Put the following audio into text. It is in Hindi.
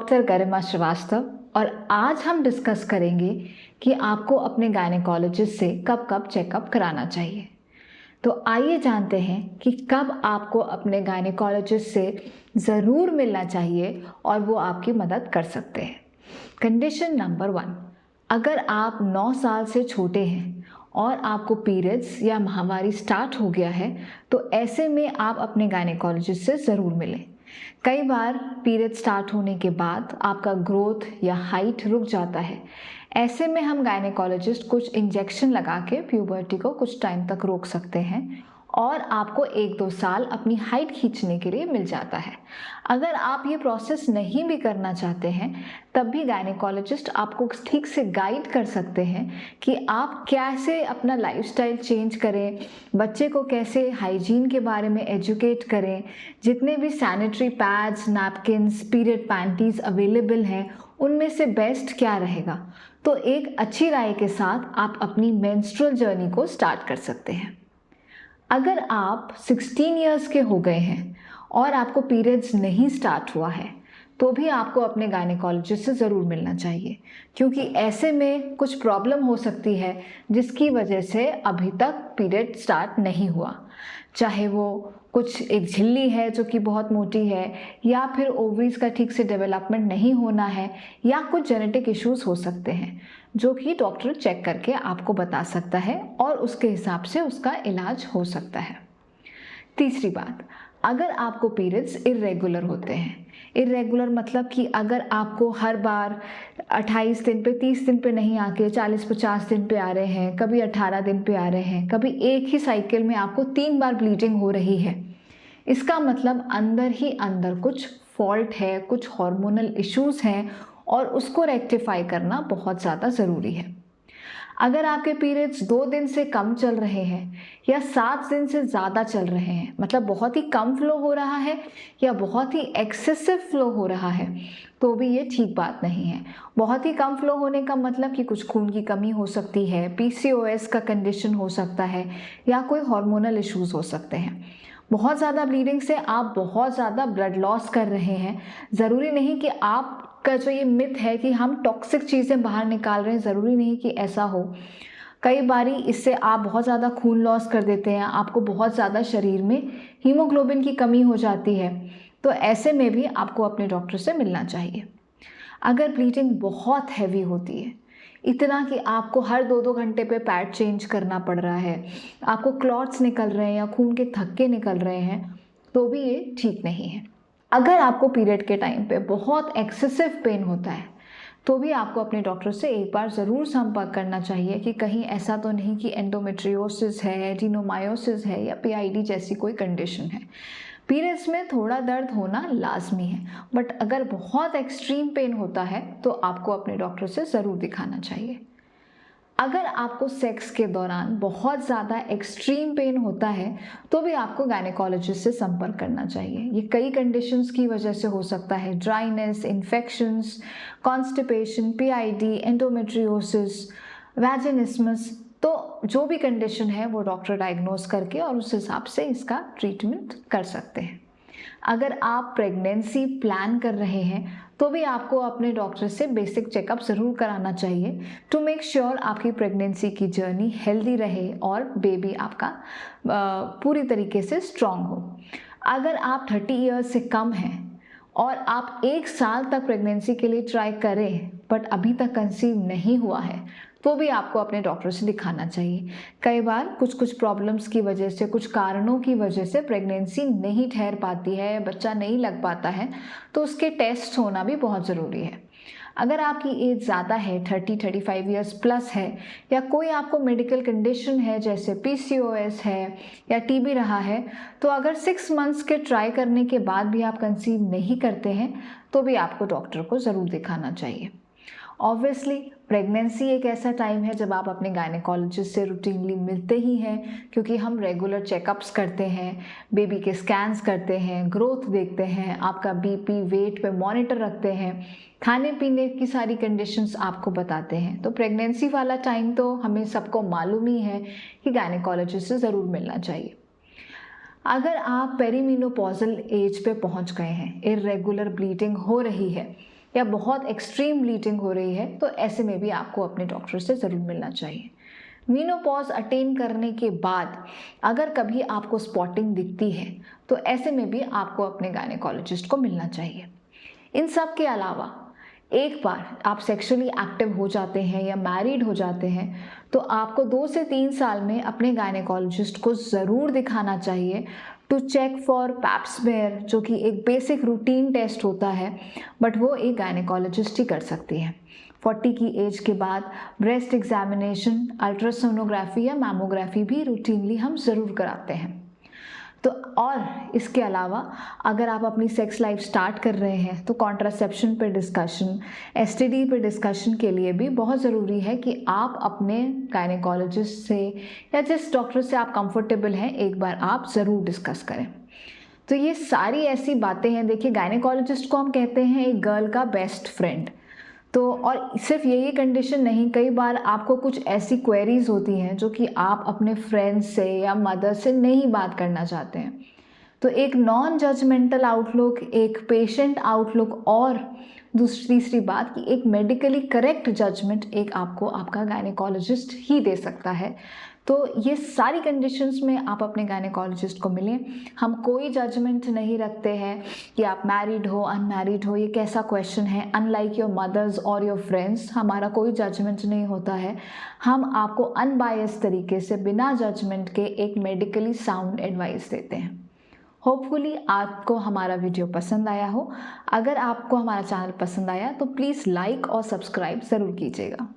डॉक्टर गरिमा श्रीवास्तव और आज हम डिस्कस करेंगे कि आपको अपने गायनेकोलॉजिस्ट से कब कब चेकअप कराना चाहिए। तो आइए जानते हैं कि कब आपको अपने गायनेकोलॉजिस्ट से ज़रूर मिलना चाहिए और वो आपकी मदद कर सकते हैं। कंडीशन नंबर 1, अगर आप 9 साल से छोटे हैं और आपको पीरियड्स या माहवारी स्टार्ट हो गया है तो ऐसे में आप अपने गायनेकोलॉजिस्ट से ज़रूर मिलें। कई बार पीरियड स्टार्ट होने के बाद आपका ग्रोथ या हाइट रुक जाता है। ऐसे में हम गायनेकोलॉजिस्ट कुछ इंजेक्शन लगा के प्यूबर्टी को कुछ टाइम तक रोक सकते हैं और आपको 1-2 साल अपनी हाइट खींचने के लिए मिल जाता है। अगर आप ये प्रोसेस नहीं भी करना चाहते हैं तब भी गायनेकोलॉजिस्ट आपको ठीक से गाइड कर सकते हैं कि आप कैसे अपना लाइफस्टाइल चेंज करें, बच्चे को कैसे हाइजीन के बारे में एजुकेट करें, जितने भी sanitary pads, napkins, period panties available हैं उनमें से बेस्ट क्या रहेगा। तो एक अच्छी राय के साथ आप अपनी मेंस्ट्रुअल जर्नी को स्टार्ट कर सकते हैं। अगर आप 16 इयर्स के हो गए हैं और आपको पीरियड्स नहीं स्टार्ट हुआ है तो भी आपको अपने गायनेकोलॉजिस्ट से ज़रूर मिलना चाहिए, क्योंकि ऐसे में कुछ प्रॉब्लम हो सकती है जिसकी वजह से अभी तक पीरियड स्टार्ट नहीं हुआ। चाहे वो कुछ एक झिल्ली है जो कि बहुत मोटी है, या फिर ओवरीज का ठीक से डेवलपमेंट नहीं होना है, या कुछ जेनेटिक इश्यूज हो सकते हैं जो कि डॉक्टर चेक करके आपको बता सकता है और उसके हिसाब से उसका इलाज हो सकता है। तीसरी बात, अगर आपको पीरियड्स इर्रेगुलर होते हैं, इर्रेगुलर मतलब कि अगर आपको हर बार 28 दिन पे, 30 दिन पे नहीं आके 40-50 दिन पे आ रहे हैं, कभी 18 दिन पे आ रहे हैं, कभी एक ही साइकिल में आपको 3 बार ब्लीडिंग हो रही है, इसका मतलब अंदर ही अंदर कुछ फॉल्ट है, कुछ हार्मोनल इश्यूज हैं और उसको रेक्टिफाई करना बहुत ज़्यादा ज़रूरी है। अगर आपके पीरियड्स 2 दिन से कम चल रहे हैं या 7 दिन से ज़्यादा चल रहे हैं, मतलब बहुत ही कम फ्लो हो रहा है या बहुत ही एक्सेसिव फ्लो हो रहा है, तो भी ये ठीक बात नहीं है। बहुत ही कम फ्लो होने का मतलब कि कुछ खून की कमी हो सकती है, PCOS का कंडीशन हो सकता है या कोई हार्मोनल इश्यूज हो सकते हैं। बहुत ज़्यादा ब्लीडिंग से आप बहुत ज़्यादा ब्लड लॉस कर रहे हैं। ज़रूरी नहीं कि आपका जो ये मिथ है कि हम टॉक्सिक चीज़ें बाहर निकाल रहे हैं, ज़रूरी नहीं कि ऐसा हो। कई बारी इससे आप बहुत ज़्यादा खून लॉस कर देते हैं, आपको बहुत ज़्यादा शरीर में हीमोग्लोबिन की कमी हो जाती है, तो ऐसे में भी आपको अपने डॉक्टर से मिलना चाहिए। अगर ब्लीडिंग बहुत हैवी होती है, इतना कि आपको हर 2-2 घंटे पे पैड चेंज करना पड़ रहा है, आपको क्लॉट्स निकल रहे हैं या खून के थक्के निकल रहे हैं, तो भी ये ठीक नहीं है। अगर आपको पीरियड के टाइम पे बहुत एक्सेसिव पेन होता है तो भी आपको अपने डॉक्टर से एक बार ज़रूर संपर्क करना चाहिए कि कहीं ऐसा तो नहीं कि एंडोमेट्रियोसिस है, एडिनोमायोसिस है या PID जैसी कोई कंडीशन है। पीरियड्स में थोड़ा दर्द होना लाजमी है, बट अगर बहुत एक्सट्रीम पेन होता है तो आपको अपने डॉक्टर से ज़रूर दिखाना चाहिए। अगर आपको सेक्स के दौरान बहुत ज़्यादा एक्सट्रीम पेन होता है तो भी आपको गायनेकोलॉजिस्ट से संपर्क करना चाहिए। ये कई कंडीशंस की वजह से हो सकता है, dryness, infections, constipation, PID, endometriosis, vaginismus, तो जो भी कंडीशन है वो डॉक्टर डायग्नोज करके और उस हिसाब से इसका ट्रीटमेंट कर सकते हैं। अगर आप प्रेगनेंसी प्लान कर रहे हैं तो भी आपको अपने डॉक्टर से बेसिक चेकअप ज़रूर कराना चाहिए टू मेक श्योर आपकी प्रेगनेंसी की जर्नी हेल्दी रहे और बेबी आपका पूरी तरीके से स्ट्रॉन्ग हो। अगर आप 30 ईयर्स से कम हैं और आप 1 साल तक प्रेगनेंसी के लिए ट्राई करें बट अभी तक कंसीव नहीं हुआ है तो भी आपको अपने डॉक्टर से दिखाना चाहिए। कई बार कुछ प्रॉब्लम्स की वजह से, कुछ कारणों की वजह से प्रेगनेंसी नहीं ठहर पाती है, बच्चा नहीं लग पाता है, तो उसके टेस्ट होना भी बहुत ज़रूरी है। अगर आपकी एज ज़्यादा है, 30-35 ईयर्स प्लस है, या कोई आपको मेडिकल कंडीशन है जैसे PCOS है या TB रहा है, तो अगर 6 मंथ्स के ट्राई करने के बाद भी आप कंसीव नहीं करते हैं तो भी आपको डॉक्टर को ज़रूर दिखाना चाहिए। ऑब्वियसली प्रेगनेंसी एक ऐसा टाइम है जब आप अपने गायनेकोलॉजिस्ट से रूटीनली मिलते ही हैं, क्योंकि हम रेगुलर चेकअप्स करते हैं, बेबी के स्कैन्स करते हैं, ग्रोथ देखते हैं, आपका BP, वेट पे मॉनिटर रखते हैं, खाने पीने की सारी कंडीशंस आपको बताते हैं। तो प्रेगनेंसी वाला टाइम तो हमें सबको मालूम ही है कि गायनेकोलॉजिस्ट से ज़रूर मिलना चाहिए। अगर आप पेरीमेनोपॉजल एज पे पहुंच गए हैं, इर्रेगुलर ब्लीडिंग हो रही है, या बहुत एक्सट्रीम ब्लीडिंग हो रही है तो ऐसे में भी आपको अपने डॉक्टर से ज़रूर मिलना चाहिए। मीनोपॉज अटेन करने के बाद अगर कभी आपको स्पॉटिंग दिखती है तो ऐसे में भी आपको अपने गायनेकोलॉजिस्ट को मिलना चाहिए। इन सब के अलावा एक बार आप सेक्सुअली एक्टिव हो जाते हैं या मैरिड हो जाते हैं तो आपको 2 से 3 साल में अपने गायनेकोलॉजिस्ट को ज़रूर दिखाना चाहिए to check for pap smear, जो कि एक बेसिक रूटीन टेस्ट होता है, बट वो एक गायनेकोलॉजिस्ट ही कर सकती है। 40 की एज के बाद ब्रेस्ट एग्जामिनेशन, अल्ट्रासोनोग्राफी या मैमोग्राफी भी रूटीनली हम ज़रूर कराते हैं। तो और इसके अलावा अगर आप अपनी सेक्स लाइफ स्टार्ट कर रहे हैं तो कॉन्ट्रासेप्शन पे डिस्कशन, एसटीडी पे डिस्कशन के लिए भी बहुत ज़रूरी है कि आप अपने गायनेकोलॉजिस्ट से या जिस डॉक्टर से आप कंफर्टेबल हैं एक बार आप ज़रूर डिस्कस करें। तो ये सारी ऐसी बातें हैं। देखिए, गायनेकोलॉजिस्ट को हम कहते हैं एक गर्ल का बेस्ट फ्रेंड। तो और सिर्फ यही कंडीशन नहीं, कई बार आपको कुछ ऐसी क्वेरीज होती हैं जो कि आप अपने फ्रेंड्स से या मदर से नहीं बात करना चाहते हैं। तो एक नॉन जजमेंटल आउटलुक, एक पेशेंट आउटलुक और तीसरी बात कि एक मेडिकली करेक्ट जजमेंट एक आपको आपका गायनेकोलॉजिस्ट ही दे सकता है। तो ये सारी कंडीशंस में आप अपने गायनेकोलॉजिस्ट को मिलें। हम कोई जजमेंट नहीं रखते हैं कि आप मैरिड हो अनमैरिड हो, ये कैसा क्वेश्चन है। अनलाइक योर मदर्स और योर फ्रेंड्स, हमारा कोई जजमेंट नहीं होता है। हम आपको अनबायस्ड तरीके से बिना जजमेंट के एक मेडिकली साउंड एडवाइस देते हैं। होपफुली आपको हमारा वीडियो पसंद आया हो। अगर आपको हमारा चैनल पसंद आया तो प्लीज़ लाइक और सब्सक्राइब ज़रूर कीजिएगा।